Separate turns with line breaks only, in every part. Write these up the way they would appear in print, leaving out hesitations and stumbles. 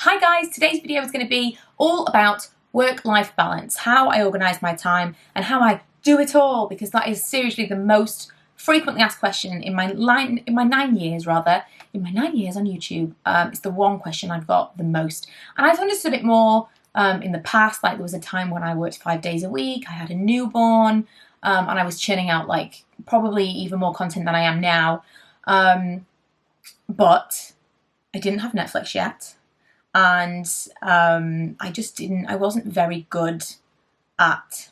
Hi guys, today's video is going to be all about work-life balance, how I organise my time and how I do it all, because that is seriously the most frequently asked question in my 9 years on YouTube. It's the one question I've got the most, and I've understood it more in the past. Like, there was a time when I worked 5 days a week, I had a newborn, and I was churning out like probably even more content than I am now, but I didn't have Netflix yet. And I wasn't very good at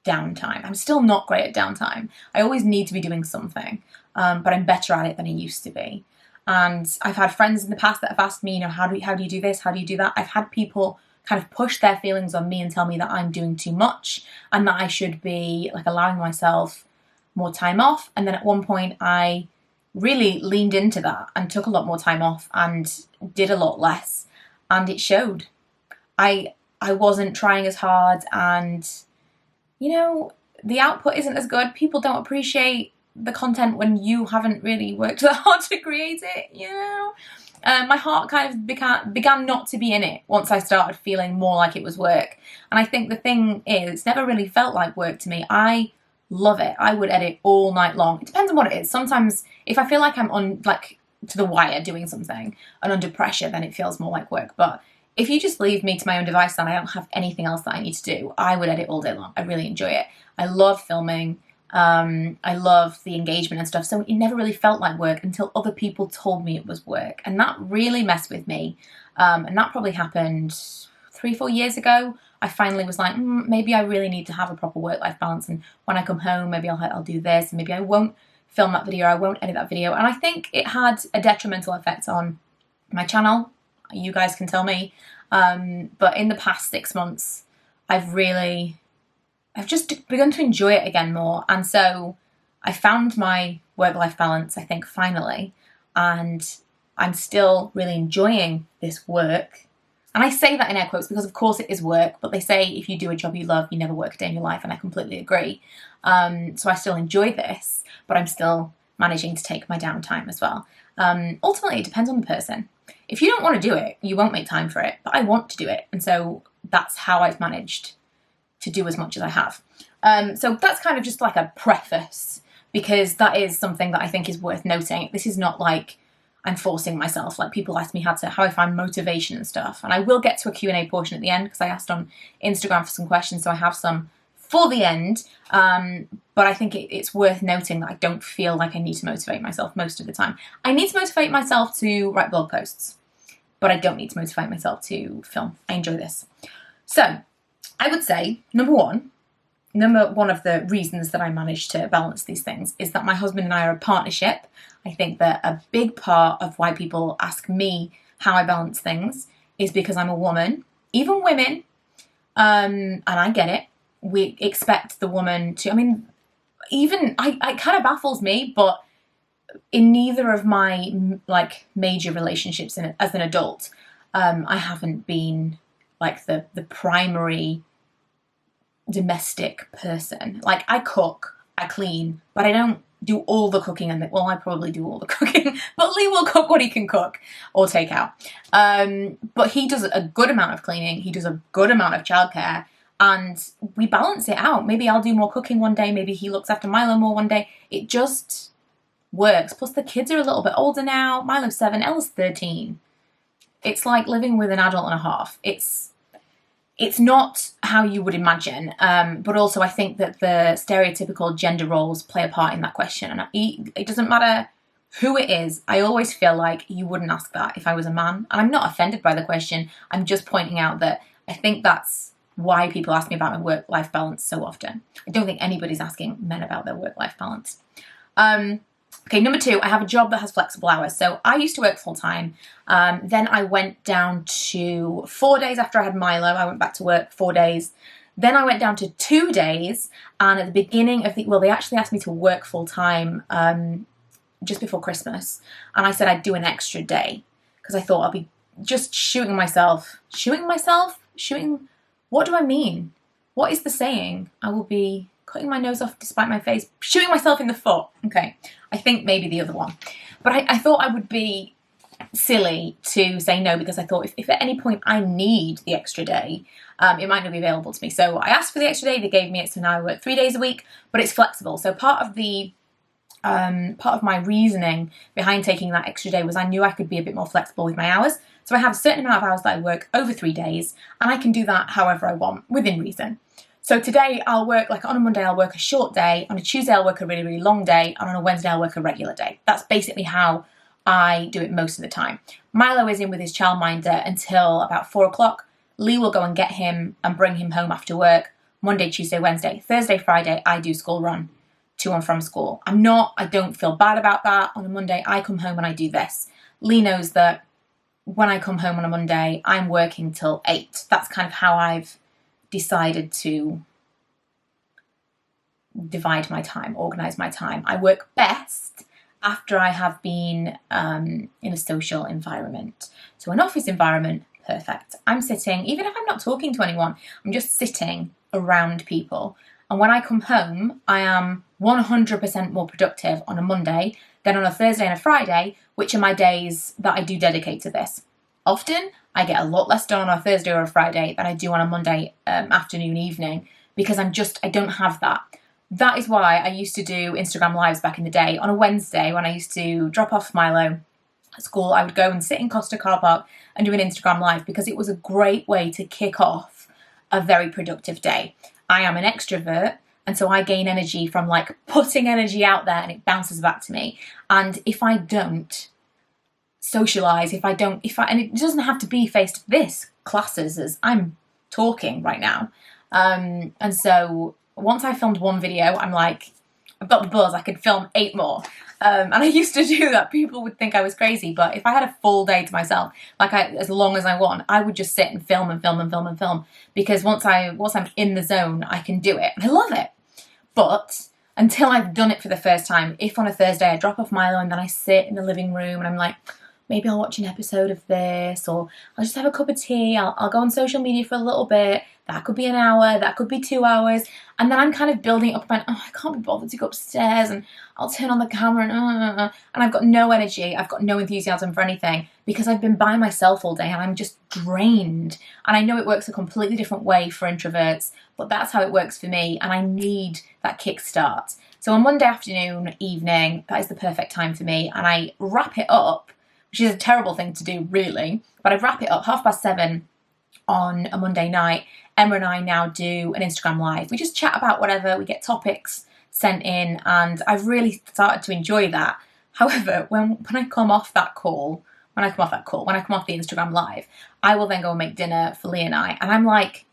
downtime. I'm still not great at downtime. I always need to be doing something, but I'm better at it than I used to be. And I've had friends in the past that have asked me, how do you do this? How do you do that? I've had people kind of push their feelings on me and tell me that I'm doing too much and that I should be like allowing myself more time off. And then at one point I really leaned into that and took a lot more time off and did a lot less. And it showed. I wasn't trying as hard, and the output isn't as good. People don't appreciate the content when you haven't really worked that hard to create it, My heart kind of began not to be in it once I started feeling more like it was work. And I think the thing is, it's never really felt like work to me. I love it. I would edit all night long. It depends on what it is. Sometimes if I feel like I'm on to the wire doing something and under pressure, then it feels more like work. But if you just leave me to my own device and I don't have anything else that I need to do, I would edit all day long. I really enjoy it. I love filming. I love the engagement and stuff. So it never really felt like work until other people told me it was work. And that really messed with me. And that probably happened 3-4 years ago. I finally was like, maybe I really need to have a proper work-life balance. And when I come home, maybe I'll do this, and maybe I won't film that video, I won't edit that video. And I think it had a detrimental effect on my channel. You guys can tell me. But in the past 6 months, I've just begun to enjoy it again more. And so I found my work-life balance, I think, finally. And I'm still really enjoying this work. And I say that in air quotes because, of course, it is work. But they say if you do a job you love, you never work a day in your life. And I completely agree. So I still enjoy this, but I'm still managing to take my downtime as well. Ultimately, it depends on the person. If you don't want to do it, you won't make time for it. But I want to do it. And so that's how I've managed to do as much as I have. So that's kind of just like a preface, because that is something that I think is worth noting. This is not like I'm forcing myself. Like, people ask me how I find motivation and stuff. And I will get to a Q&A portion at the end, because I asked on Instagram for some questions. So I have some for the end. But I think it's worth noting that I don't feel like I need to motivate myself most of the time. I need to motivate myself to write blog posts, but I don't need to motivate myself to film. I enjoy this. So I would say, number one of the reasons that I managed to balance these things is that my husband and I are a partnership. I think that a big part of why people ask me how I balance things is because I'm a woman. Even women, and I get it, we expect the woman to, it kind of baffles me, but in neither of my major relationships as an adult, I haven't been like the primary domestic person. Like, I cook, I clean, but I don't do all the cooking. Well, I probably do all the cooking, but Lee will cook what he can cook or take out. But he does a good amount of cleaning. He does a good amount of childcare, and we balance it out. Maybe I'll do more cooking one day. Maybe he looks after Milo more one day. It just works. Plus, the kids are a little bit older now. Milo's 7, Ella's 13. It's like living with an adult and a half. It's not how you would imagine, but also I think that the stereotypical gender roles play a part in that question. And it doesn't matter who it is. I always feel like you wouldn't ask that if I was a man. And I'm not offended by the question. I'm just pointing out that I think that's why people ask me about my work-life balance so often. I don't think anybody's asking men about their work-life balance. Okay, number two, I have a job that has flexible hours. So I used to work full-time. Then I went down to 4 days after I had Milo. I went back to work 4 days. Then I went down to 2 days. And at the beginning of they actually asked me to work full-time just before Christmas. And I said I'd do an extra day, because I thought I'll be just shooting myself. What do I mean? What is the saying? I will be cutting my nose off despite my face, shooting myself in the foot. Okay, I think maybe the other one. But I thought I would be silly to say no, because I thought if at any point I need the extra day, it might not be available to me. So I asked for the extra day, they gave me it, so now I work 3 days a week, but it's flexible. So part of my reasoning behind taking that extra day was I knew I could be a bit more flexible with my hours. So I have a certain amount of hours that I work over 3 days, and I can do that however I want, within reason. So today I'll work, like on a Monday I'll work a short day, on a Tuesday I'll work a really, really long day, and on a Wednesday I'll work a regular day. That's basically how I do it most of the time. Milo is in with his childminder until about 4 o'clock. Lee will go and get him and bring him home after work. Monday, Tuesday, Wednesday. Thursday, Friday, I do school run to and from school. I don't feel bad about that. On a Monday, I come home and I do this. Lee knows that when I come home on a Monday, I'm working till 8. That's kind of how I've decided to divide my time, organise my time. I work best after I have been in a social environment. So an office environment, perfect. I'm sitting, even if I'm not talking to anyone, I'm just sitting around people. And when I come home, I am 100% more productive on a Monday than on a Thursday and a Friday, which are my days that I do dedicate to this. Often, I get a lot less done on a Thursday or a Friday than I do on a Monday afternoon, evening, because I don't have that. That is why I used to do Instagram Lives back in the day. On a Wednesday, when I used to drop off Milo at school, I would go and sit in Costa car park and do an Instagram Live, because it was a great way to kick off a very productive day. I am an extrovert, and so I gain energy from like putting energy out there, and it bounces back to me. And if I don't socialise, and it doesn't have to be face to face classes as I'm talking right now. And so once I filmed one video, I'm like, I've got the buzz, I could film 8 more. And I used to do that. People would think I was crazy, but if I had a full day to myself, as long as I want, I would just sit and film and film and film and film, because once I'm in the zone, I can do it. And I love it. But until I've done it for the first time, if on a Thursday I drop off Milo and then I sit in the living room and I'm like, maybe I'll watch an episode of this, or I'll just have a cup of tea, I'll go on social media for a little bit, that could be an hour, that could be 2 hours, and then I'm kind of building up about, I can't be bothered to go upstairs, and I'll turn on the camera, and I've got no energy, I've got no enthusiasm for anything, because I've been by myself all day and I'm just drained. And I know it works a completely different way for introverts, but that's how it works for me, and I need that kickstart. So on Monday afternoon, evening, that is the perfect time for me, and I wrap it up, which is a terrible thing to do, really, but I wrap it up 7:30 on a Monday night. Emma and I now do an Instagram Live. We just chat about whatever, we get topics sent in, and I've really started to enjoy that. However, when I come off the Instagram Live, I will then go and make dinner for Lee and I'm like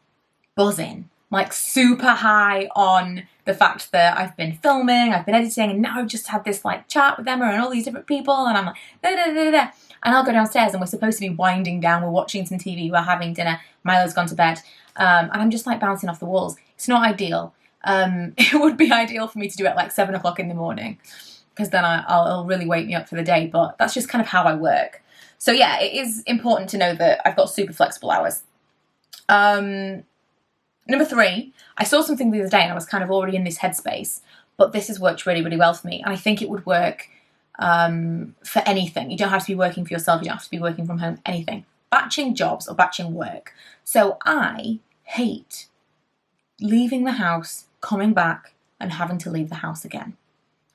buzzing, like super high on the fact that I've been filming, I've been editing, and now I've just had this like chat with Emma and all these different people, and I'm like, da, da, da, da. And I'll go downstairs and we're supposed to be winding down, we're watching some TV, we're having dinner, Milo's gone to bed, and I'm just like bouncing off the walls. It's not ideal. It would be ideal for me to do it at like 7 o'clock in the morning, because then it'll really wake me up for the day, but that's just kind of how I work. So yeah, it is important to know that I've got super flexible hours. Number 3, I saw something the other day and I was kind of already in this headspace, but this has worked really, really well for me. And I think it would work for anything. You don't have to be working for yourself. You don't have to be working from home, anything. Batching jobs or batching work. So I hate leaving the house, coming back and having to leave the house again.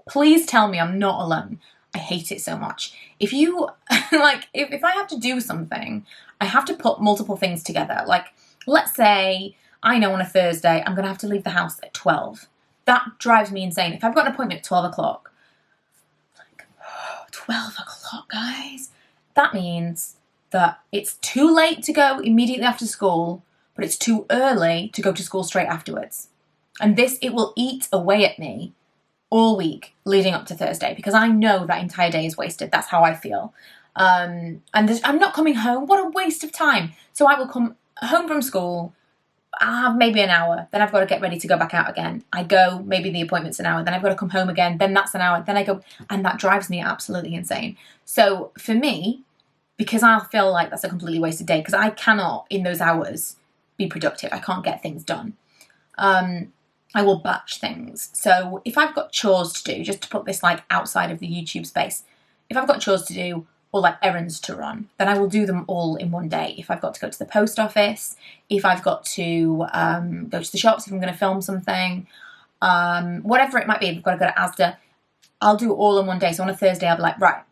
Please tell me I'm not alone. I hate it so much. If you, if I have to do something, I have to put multiple things together. Like, let's say I know on a Thursday I'm going to have to leave the house at 12. That drives me insane. If I've got an appointment at 12 o'clock, 12 o'clock, guys, that means that it's too late to go immediately after school, but it's too early to go to school straight afterwards. And it will eat away at me all week leading up to Thursday, because I know that entire day is wasted. That's how I feel. And I'm not coming home. What a waste of time. So I will come home from school, I'll have maybe an hour, then I've got to get ready to go back out again. I go, maybe the appointment's an hour, then I've got to come home again, then that's an hour, then I go, and that drives me absolutely insane. So for me, because I feel like that's a completely wasted day, because I cannot, in those hours, be productive. I can't get things done. I will batch things. So if I've got chores to do, just to put this like outside of the YouTube space, if I've got chores to do, or like errands to run, then I will do them all in one day. If I've got to go to the post office, if I've got to go to the shops, if I'm going to film something, whatever it might be, if I've got to go to Asda, I'll do it all in one day. So on a Thursday, I'll be like, right,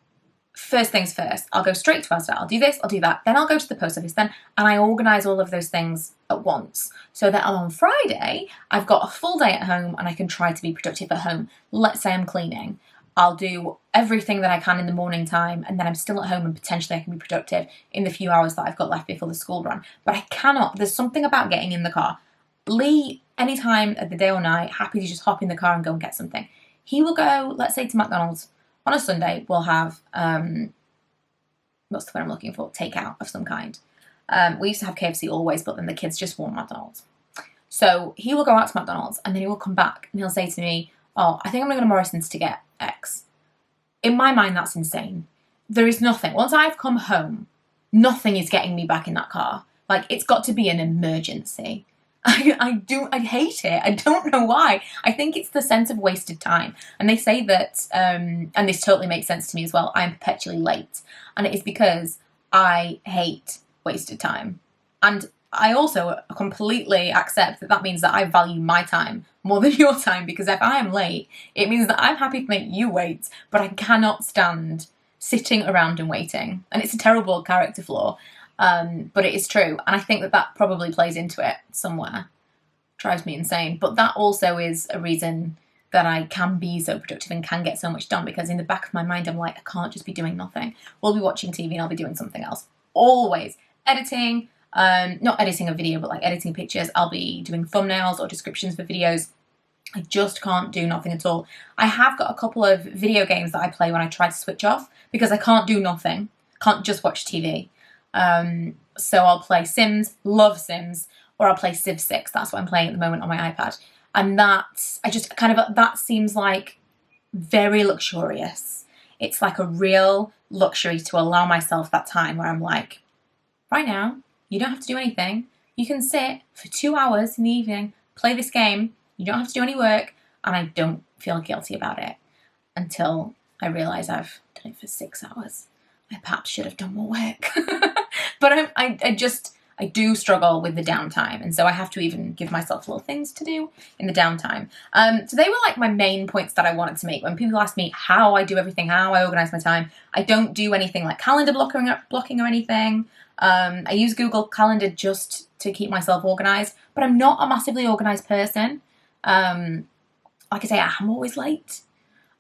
first things first, I'll go straight to Asda, I'll do this, I'll do that, then I'll go to the post office then, and I organise all of those things at once, so that on Friday, I've got a full day at home and I can try to be productive at home. Let's say I'm cleaning. I'll do everything that I can in the morning time, and then I'm still at home and potentially I can be productive in the few hours that I've got left before the school run. But I cannot, there's something about getting in the car. Lee, anytime of the day or night, happy to just hop in the car and go and get something. He will go, let's say, to McDonald's. On a Sunday, we'll have, what's the word I'm looking for? Takeout of some kind. We used to have KFC always, but then the kids just want McDonald's. So he will go out to McDonald's and then he will come back and he'll say to me, oh, I think I'm going to go to Morrison's to get X. In my mind, that's insane. There is nothing. Once I've come home, nothing is getting me back in that car. Like, it's got to be an emergency. I hate it. I don't know why. I think it's the sense of wasted time. And they say that, and this totally makes sense to me as well, I'm perpetually late. And it is because I hate wasted time. And I also completely accept that that means that I value my time more than your time, because if I am late, it means that I'm happy to make you wait, but I cannot stand sitting around and waiting. And it's a terrible character flaw, but it is true. And I think that that probably plays into it somewhere. Drives me insane. But that also is a reason that I can be so productive and can get so much done, because in the back of my mind, I'm like, I can't just be doing nothing. We'll be watching TV and I'll be doing something else. Always. Editing, not editing a video, but like editing pictures. I'll be doing thumbnails or descriptions for videos. I just can't do nothing at all. I have got a couple of video games that I play when I try to switch off, because I can't do nothing. Can't just watch TV. So I'll play Sims, love Sims, or I'll play Civ 6. That's what I'm playing at the moment on my iPad. And that, that seems like very luxurious. It's like a real luxury to allow myself that time where I'm like, right now, you don't have to do anything. You can sit for 2 hours in the evening, play this game. You don't have to do any work, and I don't feel guilty about it until I realise I've done it for 6 hours. I perhaps should have done more work. But I do struggle with the downtime, and so I have to even give myself little things to do in the downtime. So they were like my main points that I wanted to make. When people ask me how I do everything, how I organise my time, I don't do anything like calendar blocking or anything. I use Google Calendar just to keep myself organised, but I'm not a massively organised person. Like I say, I'm always late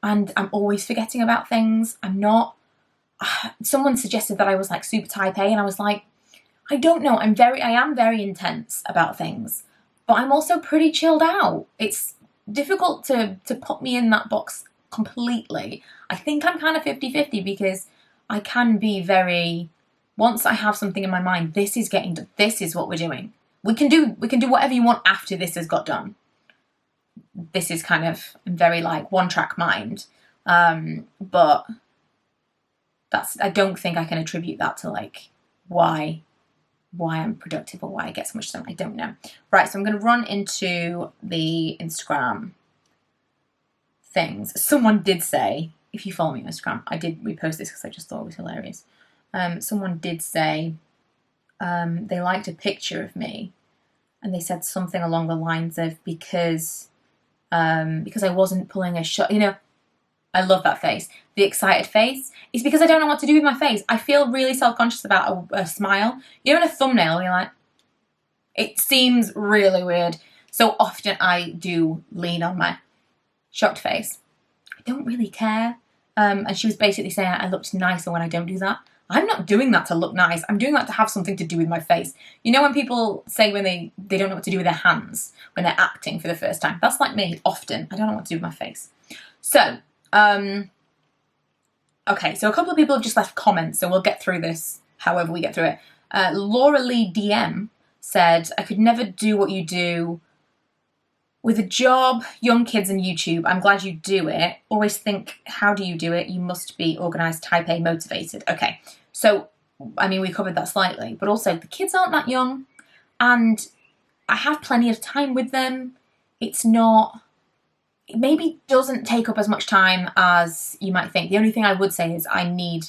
and I'm always forgetting about things. I'm not, someone suggested that I was like super type A, and I was like, I don't know. I am very intense about things, but I'm also pretty chilled out. It's difficult to put me in that box completely. I think I'm kind of 50-50, because I can be very, once I have something in my mind, this is what we're doing. We can do whatever you want after this has got done. This is kind of very like one track mind. But I don't think I can attribute that to like why I'm productive or why I get so much done. I don't know. Right, so I'm going to run into the Instagram things. Someone did say, if you follow me on Instagram, I did repost this because I just thought it was hilarious. Someone did say they liked a picture of me, and they said something along the lines of because I wasn't pulling a shot. You know, I love that face. The excited face is because I don't know what to do with my face. I feel really self-conscious about a smile. You know, in a thumbnail, you're like, it seems really weird. So often I do lean on my shocked face. I don't really care. And she was basically saying I looked nicer when I don't do that. I'm not doing that to look nice. I'm doing that to have something to do with my face. You know when people say when they don't know what to do with their hands when they're acting for the first time? That's like me often. I don't know what to do with my face. So, okay, so a couple of people have just left comments, so we'll get through this however we get through it. Laura Lee DM said, I could never do what you do with a job, young kids and YouTube. I'm glad you do it. Always think, how do you do it? You must be organised, type A, motivated. Okay, so, I mean, we covered that slightly, but also the kids aren't that young and I have plenty of time with them. It maybe doesn't take up as much time as you might think. The only thing I would say is I need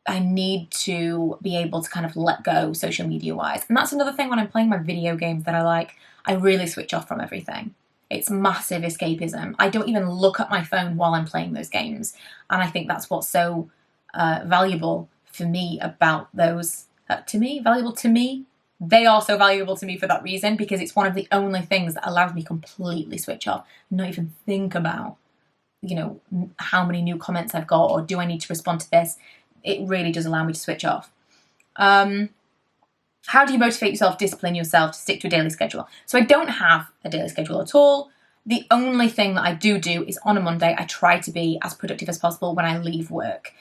I need to be able to kind of let go social media wise. And that's another thing when I'm playing my video games that I like. I really switch off from everything. It's massive escapism. I don't even look at my phone while I'm playing those games. And I think that's what's so valuable for me about those. Valuable to me. They are so valuable to me for that reason, because it's one of the only things that allows me completely switch off, not even think about, you know, how many new comments I've got or do I need to respond to this. It really does allow me to switch off. How do you motivate yourself, discipline yourself to stick to a daily schedule? So I don't have a daily schedule at all. The only thing that I do is on a Monday, I try to be as productive as possible when I leave work.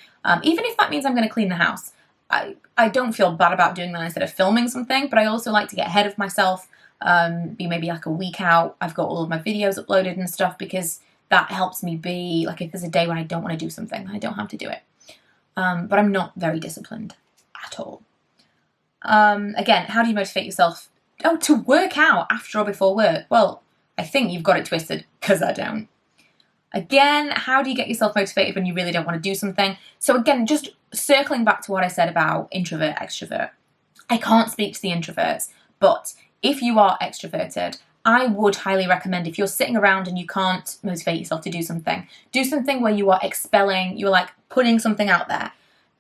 Even if that means I'm going to clean the house. I don't feel bad about doing that instead of filming something, but I also like to get ahead of myself, be maybe like a week out. I've got all of my videos uploaded and stuff, because that helps me be, like, if there's a day when I don't want to do something, I don't have to do it. But I'm not very disciplined at all. Again, how do you motivate yourself? Oh, to work out after or before work. Well, I think you've got it twisted, because I don't. Again, how do you get yourself motivated when you really don't want to do something? So again, just circling back to what I said about introvert, extrovert. I can't speak to the introverts, but if you are extroverted, I would highly recommend, if you're sitting around and you can't motivate yourself to do something where you are expelling, you're like putting something out there.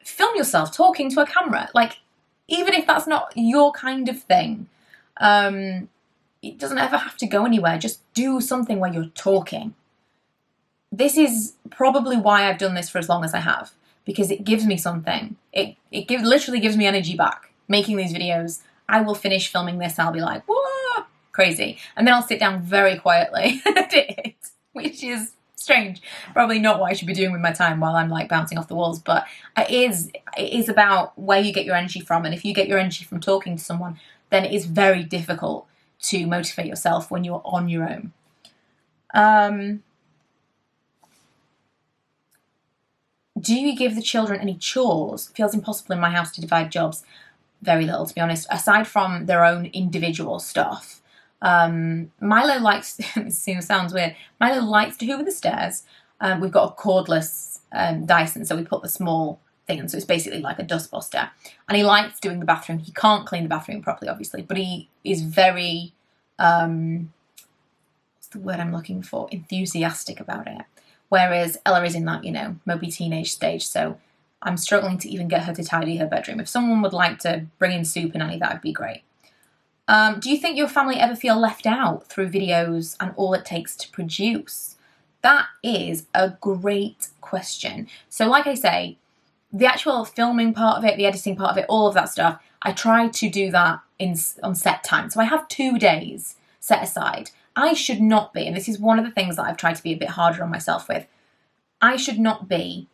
Film yourself talking to a camera. Like, even if that's not your kind of thing, it doesn't ever have to go anywhere. Just do something where you're talking. This is probably why I've done this for as long as I have, because it gives me something. It literally gives me energy back. Making these videos, I will finish filming this and I'll be like, whoa, crazy. And then I'll sit down very quietly and edit it, which is strange. Probably not what I should be doing with my time while I'm like bouncing off the walls, but it is about where you get your energy from. And if you get your energy from talking to someone, then it is very difficult to motivate yourself when you're on your own. Do you give the children any chores? Feels impossible in my house to divide jobs. Very little, to be honest, aside from their own individual stuff. Milo likes, it sounds weird, Milo likes to hoover the stairs. We've got a cordless Dyson, so we put the small thing in, so it's basically like a dustbuster. And he likes doing the bathroom. He can't clean the bathroom properly, obviously, but he is very, what's the word I'm looking for? Enthusiastic about it. Whereas Ella is in that, you know, mopey teenage stage, so I'm struggling to even get her to tidy her bedroom. If someone would like to bring in soup and Annie, that would be great. Do you think your family ever feel left out through videos and all it takes to produce? That is a great question. So like I say, the actual filming part of it, the editing part of it, all of that stuff, I try to do that on set time. So I have 2 days set aside. I should not be, and this is one of the things that I've tried to be a bit harder on myself with, I should not be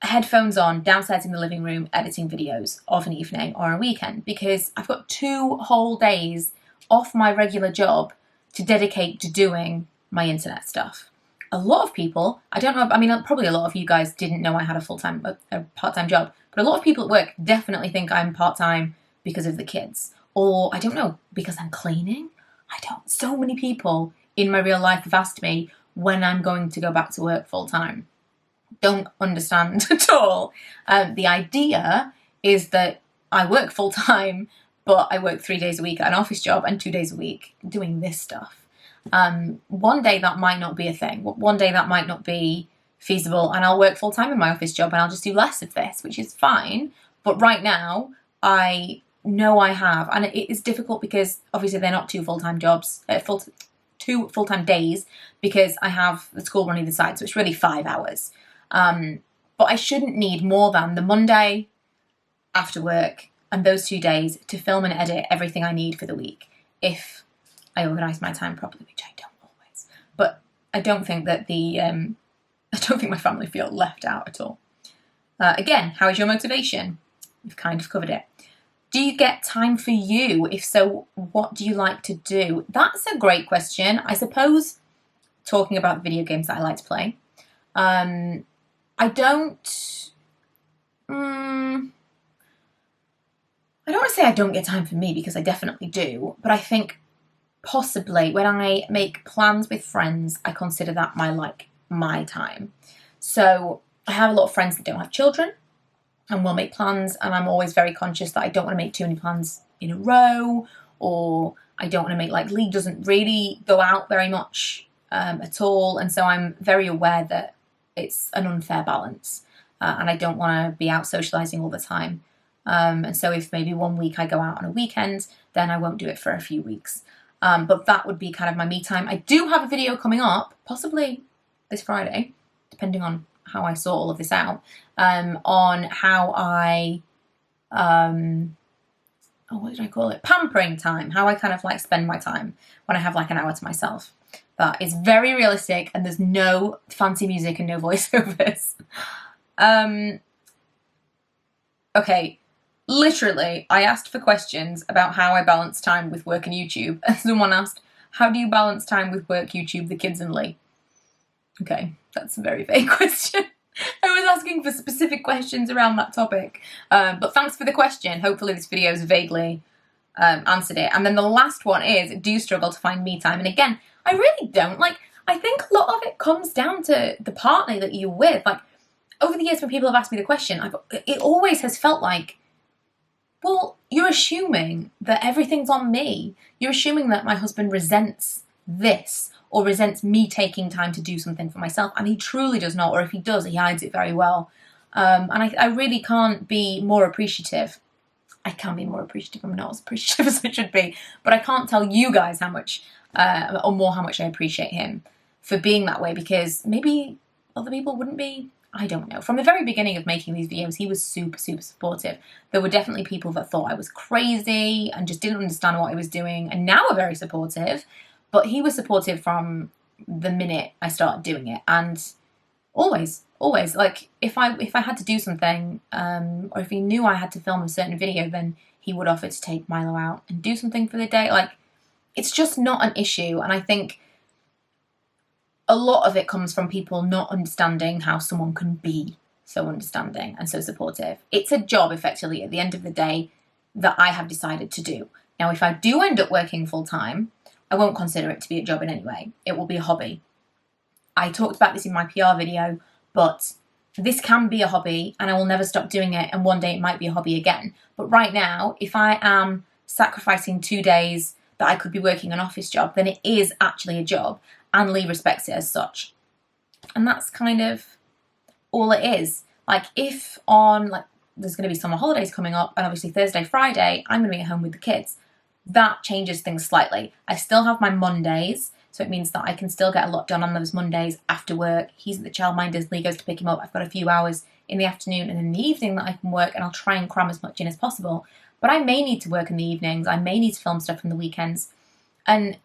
headphones on, downstairs in the living room, editing videos of an evening or a weekend, because I've got 2 whole days off my regular job to dedicate to doing my internet stuff. A lot of people, I don't know, I mean, probably a lot of you guys didn't know I had a part-time job, but a lot of people at work definitely think I'm part-time because of the kids, or I don't know, because I'm cleaning. So many people in my real life have asked me when I'm going to go back to work full-time. Don't understand at all. The idea is that I work full-time, but I work 3 days a week at an office job and 2 days a week doing this stuff. One day that might not be a thing. One day that might not be feasible, and I'll work full-time in my office job and I'll just do less of this, which is fine. But right now, I know I have, and it is difficult because obviously they're not 2 full-time jobs, 2 full-time days, because I have the school running the side, so it's really 5 hours. But I shouldn't need more than the Monday after work and those 2 days to film and edit everything I need for the week, if I organise my time properly, which I don't always. But I don't think that I don't think my family feel left out at all. Again, how is your motivation? We've kind of covered it. Do you get time for you? If so, what do you like to do? That's a great question. I suppose, talking about the video games that I like to play, I don't want to say I don't get time for me, because I definitely do, but I think possibly when I make plans with friends, I consider that my time. So I have a lot of friends that don't have children, and we'll make plans, and I'm always very conscious that I don't want to make too many plans in a row, or I don't want to make, like, Lee doesn't really go out very much at all, and so I'm very aware that it's an unfair balance, and I don't want to be out socialising all the time. And so if maybe one week I go out on a weekend, then I won't do it for a few weeks. But that would be kind of my me time. I do have a video coming up, possibly this Friday, depending on how I sort all of this out, on how I, what did I call it? Pampering time. How I kind of like spend my time when I have like an hour to myself. That is very realistic, and there's no fancy music and no voiceovers. Okay, literally, I asked for questions about how I balance time with work and YouTube, and someone asked, how do you balance time with work, YouTube, the kids, and Lee? Okay, that's a very vague question. I was asking for specific questions around that topic. But thanks for the question. Hopefully this video has vaguely answered it. And then the last one is, do you struggle to find me time? And again, I really don't. Like, I think a lot of it comes down to the partner that you're with. Like, over the years when people have asked me the question, it always has felt like, well, you're assuming that everything's on me. You're assuming that my husband resents this, or resents me taking time to do something for myself, and he truly does not, or if he does, he hides it very well. And I really can't be more appreciative. I can be more appreciative, I'm not as appreciative as I should be, but I can't tell you guys how much, or more how much I appreciate him for being that way, because maybe other people wouldn't be. I don't know. From the very beginning of making these videos, he was super, super supportive. There were definitely people that thought I was crazy and just didn't understand what I was doing, and now are very supportive. But he was supportive from the minute I started doing it, and always, like, if I had to do something, or if he knew I had to film a certain video, then he would offer to take Milo out and do something for the day. Like, it's just not an issue, and I think a lot of it comes from people not understanding how someone can be so understanding and so supportive. It's a job, effectively, at the end of the day, that I have decided to do. Now, if I do end up working full-time, I won't consider it to be a job in any way. It will be a hobby. I talked about this in my PR video, but this can be a hobby, and I will never stop doing it, and one day it might be a hobby again. But right now, if I am sacrificing 2 days that I could be working an office job, then it is actually a job, and Lee respects it as such. And that's kind of all it is. Like, if on, like, there's going to be summer holidays coming up, and obviously Thursday, Friday, I'm going to be at home with the kids, that changes things slightly. I still have my Mondays, so it means that I can still get a lot done on those Mondays after work. He's at the childminders, Lee goes to pick him up. I've got a few hours in the afternoon and in the evening that I can work, and I'll try and cram as much in as possible. But I may need to work in the evenings, I may need to film stuff in the weekends, and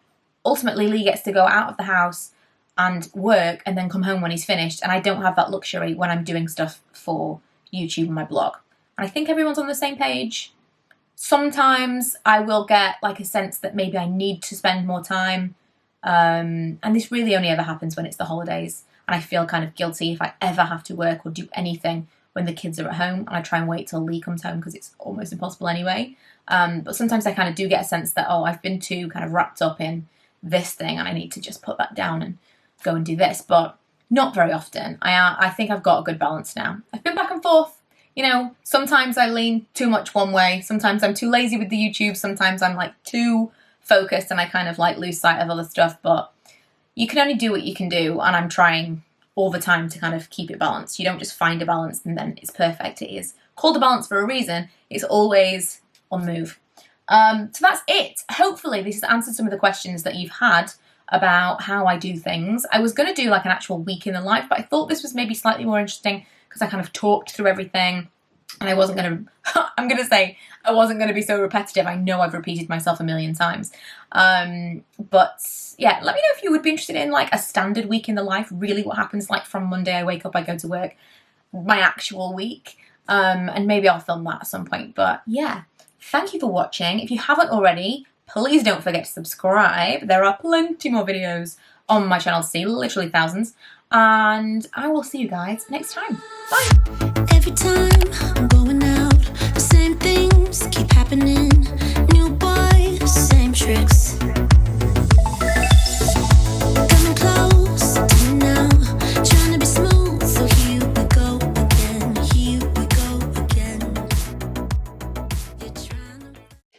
ultimately Lee gets to go out of the house and work and then come home when he's finished, and I don't have that luxury when I'm doing stuff for YouTube and my blog. And I think everyone's on the same page. Sometimes I will get like a sense that maybe I need to spend more time, and this really only ever happens when it's the holidays, and I feel kind of guilty if I ever have to work or do anything when the kids are at home, and I try and wait till Lee comes home because it's almost impossible anyway. But sometimes I kind of do get a sense that, oh, I've been too kind of wrapped up in this thing and I need to just put that down and go and do this, but not very often. I think I've got a good balance now. I've been back and forth. You know, sometimes I lean too much one way, sometimes I'm too lazy with the YouTube, sometimes I'm like too focused and I kind of like lose sight of other stuff, but you can only do what you can do, and I'm trying all the time to kind of keep it balanced. You don't just find a balance and then it's perfect. It is called a balance for a reason. It's always on the move. So that's it. Hopefully this has answered some of the questions that you've had about how I do things. I was going to do like an actual week in the life, but I thought this was maybe slightly more interesting because I kind of talked through everything, and I wasn't going to, I'm going to say, I wasn't going to be so repetitive. I know I've repeated myself a million times. But yeah, let me know if you would be interested in like a standard week in the life, really what happens like from Monday I wake up, I go to work, my actual week. And maybe I'll film that at some point. But yeah, thank you for watching. If you haven't already, please don't forget to subscribe. There are plenty more videos on my channel to see, literally thousands. And I will see you guys next time. Bye.
Every time I'm going out, the same things keep happening.